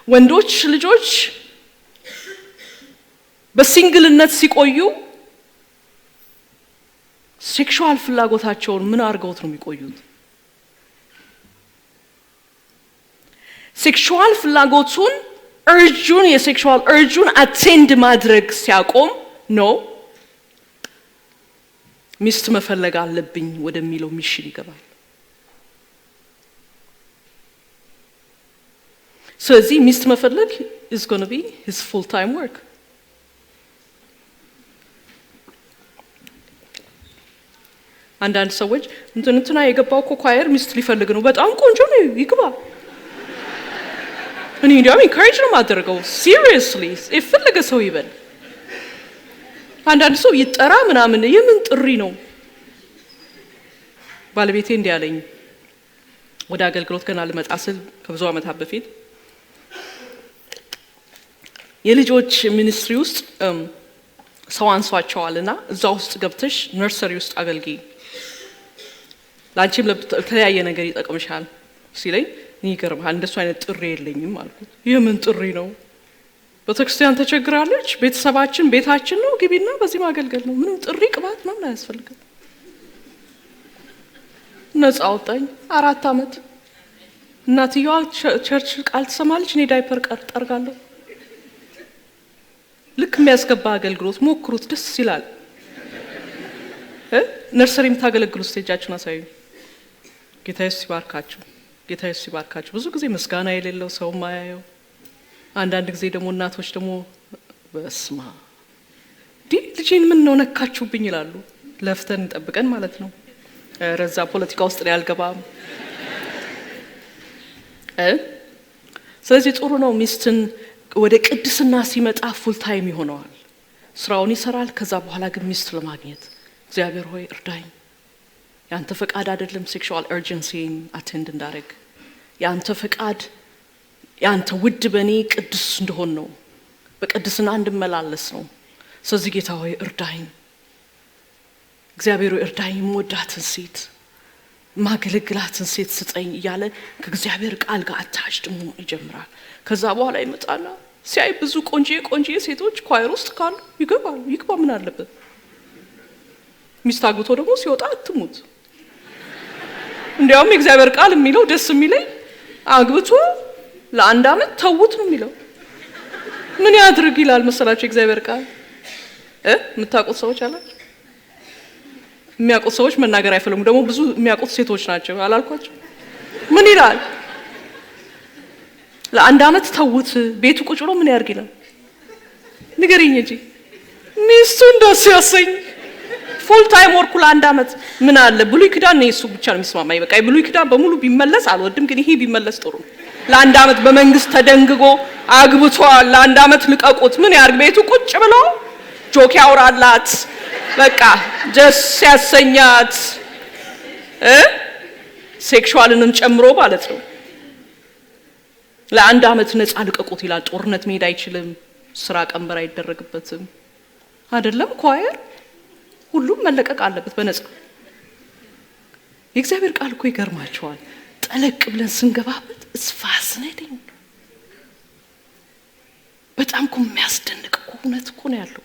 ወንዶች ልጆች በሲንግልነት ሲቆዩ ሴክሹዋል ፍላጎታቸውን ምን አርገውት ነው የሚቆዩት? ሴክሹዋል ፍላጎቱን የሴክሹዋል እርጁን አቴንድ ማድረግ ሲያቆም ነው ሚስት መፈለግ አለብኝ ወደሚለው ሚሽን ይገባል። ስለዚህ ሚስት መፈለግ is going to be his full time work. አንዳንድ ሰዎች እንትና የገባው ኳየር ሚስት ሊፈልግ ነው፣ በጣም ቆንጆ ነው ይግባ። እኔ እንዲያውም ኢንካሬጅ ነው ማደረገው ሲሪየስሊ የፈለገ ሰው ይበል። አንዳንድ ሰው ይጠራ ምናምን የምን ጥሪ ነው? ባለቤቴ እንዲያለኝ ወደ አገልግሎት ገና ልመጣ ስል ከብዙ ዓመታት በፊት የልጆች ሚኒስትሪ ውስጥ ሰው አንሷቸዋልና እዛ ውስጥ ገብተሽ ነርሰሪ ውስጥ አገልግይ፣ ላንቺም ለተለያየ ነገር ይጠቅምሻል ሲለኝ ይገርምሃል እንደሱ አይነት ጥሪ የለኝም አልኩት። የምን ጥሪ ነው? ቤተክርስቲያን ተቸግራለች፣ ቤተሰባችን ቤታችን ነው፣ ግቢና በዚህ ማገልገል ነው። ምንም ጥሪ ቅባት ምናምን አያስፈልግም። ነፃ አወጣኝ። 4 ዓመት እናትየዋ ቸርች ቃል ትሰማለች፣ እኔ ዳይፐር ጠርጋለሁ። ልክ የሚያስገባ አገልግሎት ሞክሩት፣ ደስ ይላል። ነርሰሪ የምታገለግሉ ስቴጃችሁን አሳዩ። ጌታ ኢየሱስ ይባርካችሁ፣ ጌታ ኢየሱስ ይባርካችሁ። ብዙ ጊዜ ምስጋና የሌለው ሰው ማያየው፣ አንዳንድ ጊዜ ደግሞ እናቶች ደግሞ በስማ ልጄን ምን ነው ነካችሁብኝ ይላሉ። ለፍተን እንጠብቀን ማለት ነው። ረዛ ፖለቲካ ውስጥ ላይ አልገባም። ስለዚህ ጥሩ ነው ሚስትን ወደ ቅድስና ሲመጣ ፉል ታይም ይሆነዋል፣ ስራውን ይሰራል። ከዛ በኋላ ግን ሚስት ለማግኘት እግዚአብሔር ሆይ እርዳኝ፣ ያንተ ፈቃድ አይደለም ሴክሹዋል እርጀንሲን አቴንድ እንዳረግ፣ ያንተ ፈቃድ ያንተ ውድ በኔ ቅዱስ እንደሆን ነው፣ በቅድስና እንድመላለስ ነው። ስለዚህ ጌታ ሆይ እርዳኝ፣ እግዚአብሔር ሆይ እርዳኝ፣ የምወዳትን ሴት ማገለግላትን ሴት ስጠኝ እያለ ከእግዚአብሔር ቃል ጋር አታች ደግሞ ይጀምራል። ከዛ በኋላ ይመጣና ሲያይ ብዙ ቆንጆ ሴቶች ኳየር ውስጥ ካሉ ይግባ ምን አለበት? ሚስት አግብቶ ደግሞ ሲወጣ አትሙት። እንዲያውም የእግዚአብሔር ቃል የሚለው ደስ የሚለኝ አግብቶ ለ1 ዓመት ተውት ነው የሚለው። ምን ያድርግ ይላል መሰላችሁ የእግዚአብሔር ቃል? የምታውቁት ሰዎች አላችሁ? የሚያውቁት ሰዎች መናገር አይፈልጉም። ደግሞ ብዙ የሚያውቁት ሴቶች ናቸው አላልኳቸው? ምን ይላል? ለ1 ዓመት ተውት፣ ቤቱ ቁጭ ብሎ ምን ያርግ ይላል? ንገሪኝ እንጂ ሚስቱ እንደሱ ያሰኝ ፉል ታይም ወርኩ ለ1 ዓመት ምን አለ? ብሉይ ኪዳን ነው እሱ ብቻ ነው የሚስማማኝ። በቃ ብሉይ ኪዳን በሙሉ ቢመለስ አልወድም፣ ግን ይሄ ቢመለስ ጥሩ ነው። ለ1 ዓመት በመንግስት ተደንግጎ አግብቷል፣ ለ1 ዓመት ልቀቁት። ምን ያርግ? ቤቱ ቁጭ ብሎ ጆክ ያውራላት፣ በቃ ደስ ያሰኛት፣ ሴክሹዋልንም ጨምሮ ማለት ነው። ለ1 ዓመት ነፃ ልቀቁት ይላል። ጦርነት መሄድ አይችልም፣ ስራ ቀንበር አይደረግበትም። አይደለም ኳየር ሁሉም መለቀቅ አለበት በነፃ። የእግዚአብሔር ቃል እኮ ይገርማቸዋል። ጠለቅ ብለን ስንገባበት it's fascinating። በጣም እኮ የሚያስደንቅ እኮ እውነት እኮ ነው ያለው።